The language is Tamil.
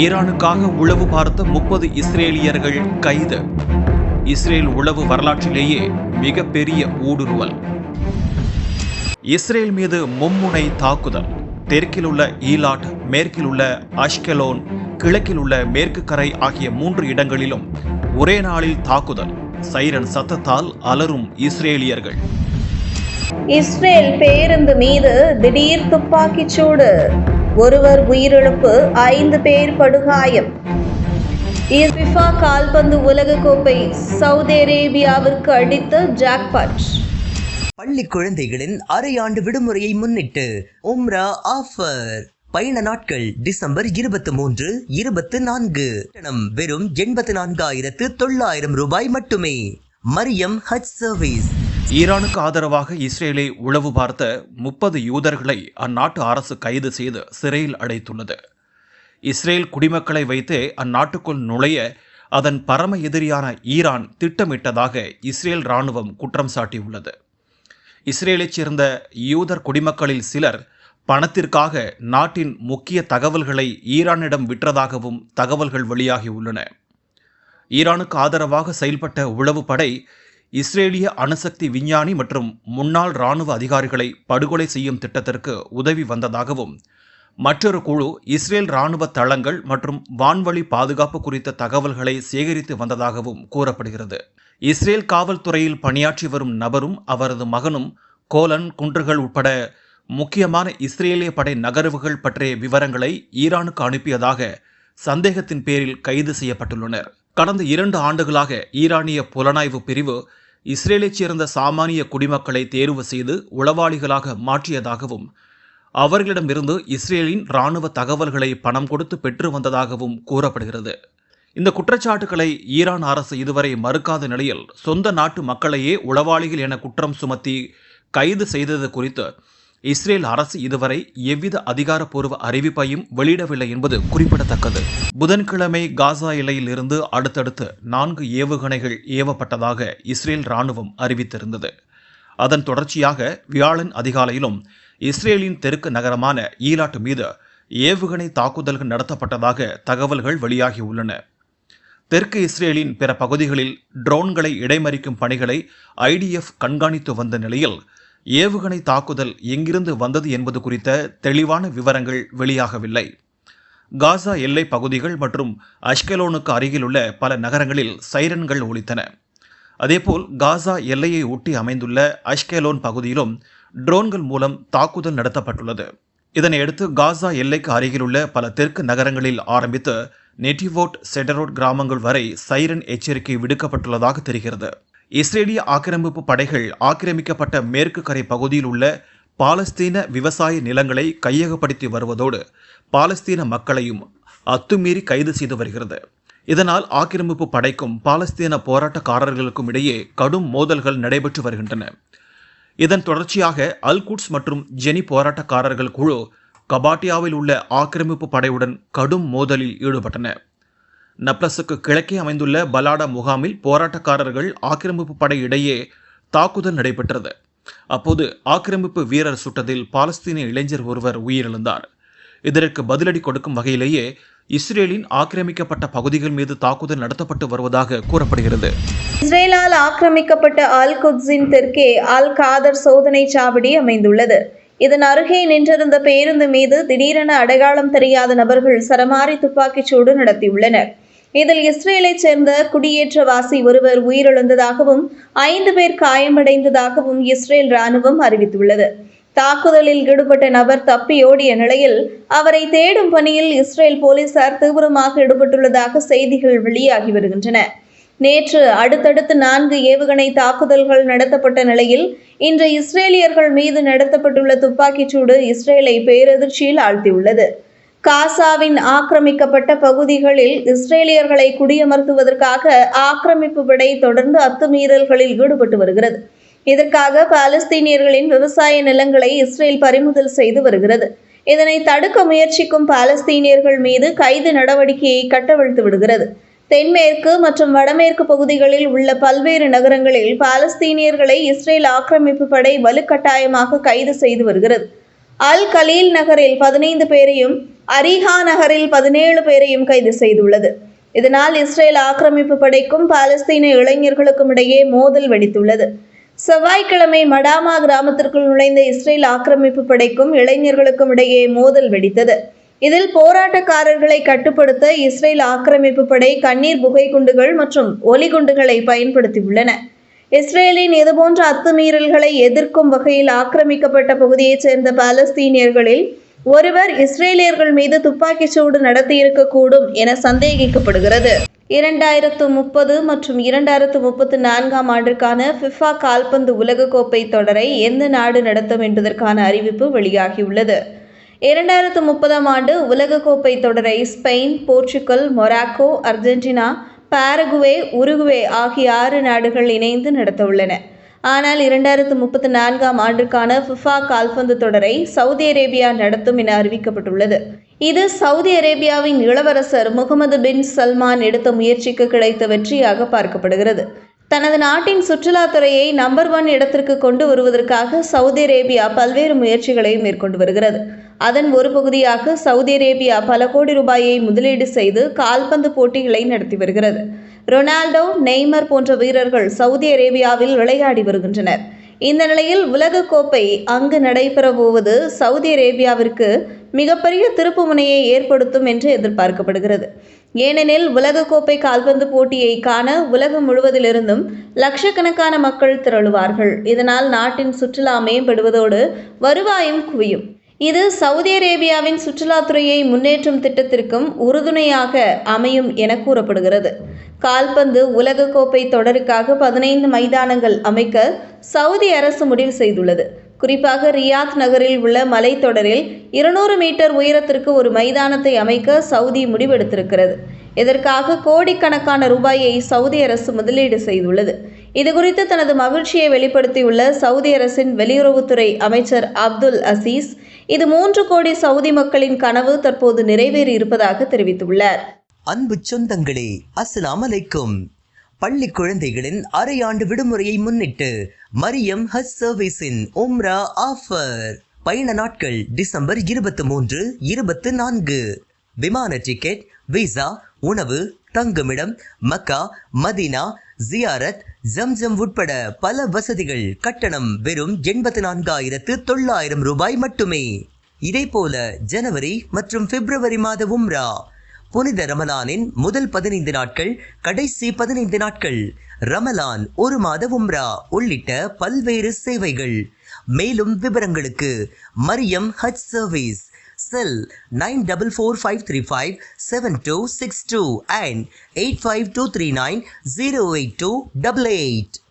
ஈரானுக்காக உளவு பார்த்த 30 இஸ்ரேலியர்கள் கைது. இஸ்ரேல் உளவு வரலாற்றிலேயே மிகப்பெரிய ஊடுருவல். இஸ்ரேல் மீது மும்முனை தாக்குதல். தெற்கில் உள்ள ஈலாட், மேற்கில் உள்ள அஷ்கெலோன், கிழக்கில் உள்ள மேற்கு கரை ஆகிய 3 இடங்களிலும் ஒரே நாளில் தாக்குதல். சைரன் சத்தத்தால் அலறும் இஸ்ரேலியர்கள். இஸ்ரேல் பேருந்து மீது திடீர் துப்பாக்கிச் சூடு. ஒருவர் உயிரிழப்பு, 5 பேர் படுகாயம். ஃபிஃபா கால்பந்து உலகக்கோப்பை சவுதி அரேபியாவிற்கு அடித்த ஜாக்பாட். பள்ளி குழந்தைகளின் அரையாண்டு விடுமுறையை முன்னிட்டு உம்ரா ஆஃபர். பயண நாட்கள் டிசம்பர் 23, 24. வெறும் 84,900 ரூபாய் மட்டுமே. மரியம் ஹஜ் சர்வீஸ். ஈரானுக்கு ஆதரவாக இஸ்ரேலை உளவு பார்த்த 30 யூதர்களை அந்நாட்டு அரசு கைது செய்து சிறையில் அடைத்துள்ளது. இஸ்ரேல் குடிமக்களை வைத்தே அந்நாட்டுக்குள் நுழைய அதன் பரம எதிரியான ஈரான் திட்டமிட்டதாக இஸ்ரேல் இராணுவம் குற்றம் சாட்டியுள்ளது. இஸ்ரேலைச் சேர்ந்த யூதர் குடிமக்களில் சிலர் பணத்திற்காக நாட்டின் முக்கிய தகவல்களை ஈரானிடம் விற்றதாகவும் தகவல்கள் வெளியாகியுள்ளன. ஈரானுக்கு ஆதரவாக செயல்பட்ட உளவு படை இஸ்ரேலிய அணுசக்தி விஞ்ஞானி மற்றும் முன்னாள் இராணுவ அதிகாரிகளை படுகொலை செய்யும் திட்டத்திற்கு உதவி வந்ததாகவும், மற்றொரு குழு இஸ்ரேல் இராணுவ தளங்கள் மற்றும் வான்வழி பாதுகாப்பு குறித்த தகவல்களை சேகரித்து வந்ததாகவும் கூறப்படுகிறது. இஸ்ரேல் காவல்துறையில் பணியாற்றி வரும் நபரும் அவரது மகனும் கோலன் குன்றுகள் உட்பட முக்கியமான இஸ்ரேலிய படை நகர்வுகள் பற்றிய விவரங்களை ஈரானுக்கு அனுப்பியதாக சந்தேகத்தின் பேரில் கைது செய்யப்பட்டுள்ளனர். கடந்த 2 ஆண்டுகளாக ஈரானிய புலனாய்வு பிரிவு இஸ்ரேலைச் சேர்ந்த சாமானிய குடிமக்களை தேர்வு செய்து உளவாளிகளாக மாற்றியதாகவும், அவர்களிடமிருந்து இஸ்ரேலின் இராணுவ தகவல்களை பணம் கொடுத்து பெற்று வந்ததாகவும் கூறப்படுகிறது. இந்த குற்றச்சாட்டுகளை ஈரான் அரசு இதுவரை மறுக்காத நிலையில் சொந்த நாட்டு மக்களையே உளவாளிகள் என குற்றம் சுமத்தி கைது செய்தது குறித்து இஸ்ரேல் அரசு இதுவரை எவ்வித அதிகாரப்பூர்வ அறிவிப்பையும் வெளியிடவில்லை என்பது குறிப்பிடத்தக்கது. புதன்கிழமை காசா எல்லையில் இருந்து அடுத்தடுத்து 4 ஏவுகணைகள் ஏவப்பட்டதாக இஸ்ரேல் இராணுவம் அறிவித்திருந்தது. அதன் தொடர்ச்சியாக வியாழன் அதிகாலையிலும் இஸ்ரேலின் தெற்கு நகரமான ஈலாட் மீது ஏவுகணை தாக்குதல்கள் நடத்தப்பட்டதாக தகவல்கள் வெளியாகியுள்ளன. தெற்கு இஸ்ரேலின் பிற பகுதிகளில் ட்ரோன்களை இடைமறிக்கும் பணிகளை IDF கண்காணித்து வந்த நிலையில் ஏவுகணை தாக்குதல் எங்கிருந்து வந்தது என்பது குறித்த தெளிவான விவரங்கள் வெளியாகவில்லை. காசா எல்லை பகுதிகள் மற்றும் அஷ்கெலோனுக்கு அருகிலுள்ள பல நகரங்களில் சைரன்கள் ஒலித்தன. அதேபோல் காசா எல்லையை ஒட்டி அமைந்துள்ள அஷ்கெலோன் பகுதியிலும் ட்ரோன்கள் மூலம் தாக்குதல் நடத்தப்பட்டுள்ளது. இதனையடுத்து காசா எல்லைக்கு அருகிலுள்ள பல தெற்கு நகரங்களில் ஆரம்பித்து நெட்டிவோட், செடரோட் கிராமங்கள் வரை சைரன் எச்சரிக்கை விடுக்கப்பட்டுள்ளதாக தெரிகிறது. இஸ்ரேலிய ஆக்கிரமிப்பு படைகள் ஆக்கிரமிக்கப்பட்ட மேற்கு கரை பகுதியில் உள்ள பாலஸ்தீன விவசாய நிலங்களை கையகப்படுத்தி வருவதோடு பாலஸ்தீன மக்களையும் அத்துமீறி கைது செய்து வருகிறது. இதனால் ஆக்கிரமிப்பு படைக்கும் பாலஸ்தீன போராட்டக்காரர்களுக்கும் இடையே கடும் மோதல்கள் நடைபெற்று வருகின்றன. இதன் தொடர்ச்சியாக அல்-குட்ஸ் மற்றும் ஜெனி போராட்டக்காரர்கள் குழு கபாட்டியாவில் உள்ள ஆக்கிரமிப்பு படையுடன் கடும் மோதலில் ஈடுபட்டன. நப்லஸுக்கு கிழக்கே அமைந்துள்ள பலாடா முகாமில் போராட்டக்காரர்கள் ஆக்கிரமிப்பு படை இடையே தாக்குதல் நடைபெற்றது. அப்போது ஆக்கிரமிப்பு வீரர் சுட்டதில் பாலஸ்தீன இளைஞர் ஒருவர் உயிரிழந்தார். இதற்கு பதிலடி கொடுக்கும் வகையிலேயே இஸ்ரேலின் ஆக்கிரமிக்கப்பட்ட பகுதிகள் மீது தாக்குதல் நடத்தப்பட்டு வருவதாக கூறப்படுகிறது. இஸ்ரேலால் ஆக்கிரமிக்கப்பட்ட அல்-குட்ஸின் தெற்கே அல் காதர் சோதனை சாவடி அமைந்துள்ளது. இதன் அருகே நின்றிருந்த பேருந்து மீது திடீரென அடையாளம் தெரியாத நபர்கள் சரமாரி துப்பாக்கிச் சூடு நடத்தியுள்ளனர். இதில் இஸ்ரேலைச் சேர்ந்த குடியேற்றவாசி ஒருவர் உயிரிழந்ததாகவும் 5 பேர் காயமடைந்ததாகவும் இஸ்ரேல் இராணுவம் அறிவித்துள்ளது. தாக்குதலில் ஈடுபட்ட நபர் தப்பியோடிய நிலையில் அவரை தேடும் பணியில் இஸ்ரேல் போலீசார் தீவிரமாக ஈடுபட்டுள்ளதாக செய்திகள் வெளியாகி வருகின்றன. நேற்று அடுத்தடுத்து 4 ஏவுகணை தாக்குதல்கள் நடத்தப்பட்ட நிலையில் இன்று இஸ்ரேலியர்கள் மீது நடத்தப்பட்டுள்ள துப்பாக்கிச் சூடு இஸ்ரேலை பேரதிர்ச்சியில் ஆழ்த்தியுள்ளது. காசாவின் ஆக்கிரமிக்கப்பட்ட பகுதிகளில் இஸ்ரேலியர்களை குடியமர்த்துவதற்காக ஆக்கிரமிப்பு படை தொடர்ந்து அத்துமீறல்களில் ஈடுபட்டு வருகிறது. இதற்காக பாலஸ்தீனியர்களின் விவசாய நிலங்களை இஸ்ரேல் பறிமுதல் செய்து வருகிறது. இதனை தடுக்க முயற்சிக்கும் பாலஸ்தீனியர்கள் மீது கைது நடவடிக்கையை கட்டவிழ்த்து விடுகிறது. தென்மேற்கு மற்றும் வடமேற்கு பகுதிகளில் உள்ள பல்வேறு நகரங்களில் பாலஸ்தீனியர்களை இஸ்ரேல் ஆக்கிரமிப்பு படை வலுக்கட்டாயமாக கைது செய்து வருகிறது. அல் கலீல் நகரில் 15 பேரையும் அரிஹா நகரில் 17 பேரையும் கைது செய்துள்ளது. இதனால் இஸ்ரேல் ஆக்கிரமிப்பு படைக்கும் பாலஸ்தீன இளைஞர்களுக்கும் இடையே மோதல் வெடித்துள்ளது. செவ்வாய்க்கிழமை மடாமா கிராமத்திற்குள் நுழைந்த இஸ்ரேல் ஆக்கிரமிப்பு படைக்கும் இளைஞர்களுக்கும் இடையே மோதல் வெடித்தது. இதில் போராட்டக்காரர்களை கட்டுப்படுத்த இஸ்ரேல் ஆக்கிரமிப்பு படை கண்ணீர் புகை குண்டுகள் மற்றும் ஒலிகுண்டுகளை பயன்படுத்தியுள்ளன. இஸ்ரேலின் இதுபோன்ற அத்துமீறல்களை எதிர்க்கும் வகையில் ஆக்கிரமிக்கப்பட்ட பகுதியைச் சேர்ந்த பாலஸ்தீனியர்களில் ஒருவர் இஸ்ரேலியர்கள் மீது துப்பாக்கிச்சூடு நடத்தியிருக்கக்கூடும் என சந்தேகிக்கப்படுகிறது. 2030 மற்றும் 2034 ஆண்டிற்கான ஃபிஃபா கால்பந்து உலகக்கோப்பை தொடரை எந்த நாடு நடத்தும் என்பதற்கான அறிவிப்பு வெளியாகியுள்ளது. 2030 ஆண்டு உலகக்கோப்பை தொடரை Spain, Portugal, Morocco, Argentina, பாரகுவே, Uruguay ஆகிய 6 நாடுகள் இணைந்து நடத்தவுள்ளன. ஆனால் 2034 ஆண்டிற்கான ஃபிஃபா கால்பந்து தொடரை சவுதி அரேபியா நடத்தும் என அறிவிக்கப்பட்டுள்ளது. இது சவுதி அரேபியாவின் இளவரசர் முகமது பின் சல்மான் எடுத்த முயற்சிக்கு கிடைத்த வெற்றியாக பார்க்கப்படுகிறது. தனது நாட்டின் சுற்றுலாத்துறையை நம்பர் 1 இடத்திற்கு கொண்டு வருவதற்காக சவுதி அரேபியா பல்வேறு முயற்சிகளை மேற்கொண்டு வருகிறது. அதன் ஒரு பகுதியாக சவுதி அரேபியா பல கோடி ரூபாயை முதலீடு செய்து கால்பந்து போட்டிகளை நடத்தி வருகிறது. ரொனால்டோ, நெய்மர் போன்ற வீரர்கள் சவுதி அரேபியாவில் விளையாடி வருகின்றனர். இந்த நிலையில் உலகக்கோப்பை அங்கு நடைபெறப்போவது சவுதி அரேபியாவிற்கு மிகப்பெரிய திருப்புமுனையை ஏற்படுத்தும் என்று எதிர்பார்க்கப்படுகிறது. ஏனெனில் உலகக்கோப்பை கால்பந்து போட்டியை காண உலகம் முழுவதிலிருந்தும் லட்சக்கணக்கான மக்கள் திரளுவார்கள். இதனால் நாட்டின் சுற்றுலா மேம்படுவதோடு வருவாயும் குவியும். இது சவுதி அரேபியாவின் சுற்றுலாத்துறையை முன்னேற்றும் திட்டத்திற்கும் உறுதுணையாக அமையும் என கூறப்படுகிறது. கால்பந்து உலகக்கோப்பை தொடருக்காக 15 மைதானங்கள் அமைக்க சவுதி அரசு முடிவு செய்துள்ளது. குறிப்பாக ரியாத் நகரில் உள்ள மலைத்தொடரில் 200 மீட்டர் உயரத்திற்கு ஒரு மைதானத்தை அமைக்க சவுதி முடிவெடுத்திருக்கிறது. இதற்காக கோடிக்கணக்கான ரூபாயை சவுதி அரசு முதலீடு செய்துள்ளது. இதுகுறித்து தனது மகிழ்ச்சியை வெளிப்படுத்தியுள்ள சவுதி அரசின் வெளியுறவுத்துறை அமைச்சர் அப்துல் அசீஸ், இது 3 கோடி சவுதி மக்களின் கனவு தற்போது நிறைவேறி இருப்பதாக தெரிவித்துள்ளார். அன்பு சொந்தங்களே, அஸ்ஸலாமு அலைக்கும். பள்ளி குழந்தைகளின் அரையாண்டு விடுமுறையை முன்னிட்டு மரியம் ஹஜ் சர்வீஸின் உம்ரா ஆஃபர். பயண நாட்கள் டிசம்பர் 23, 24. விமான டிக்கெட், விசா, உணவு, தங்குமிடம், மக்கா, மதீனா, ஜியாரத், ஜம்ஜம் உட்பட பல வசதிகள். கட்டணம் வெறும் 84,900 ரூபாய் மட்டுமே. இதேபோல ஜனவரி மற்றும் பிப்ரவரி மாத உம்ரா, புனித ரமலானின் முதல் 15 நாட்கள், கடைசி 15 நாட்கள், ரமலான் 1 மாத உம்ரா உள்ளிட்ட பல்வேறு சேவைகள். மேலும் விவரங்களுக்கு மரியம் ஹஜ் சர்வீஸ், செல் 9445357262 and 85239082888.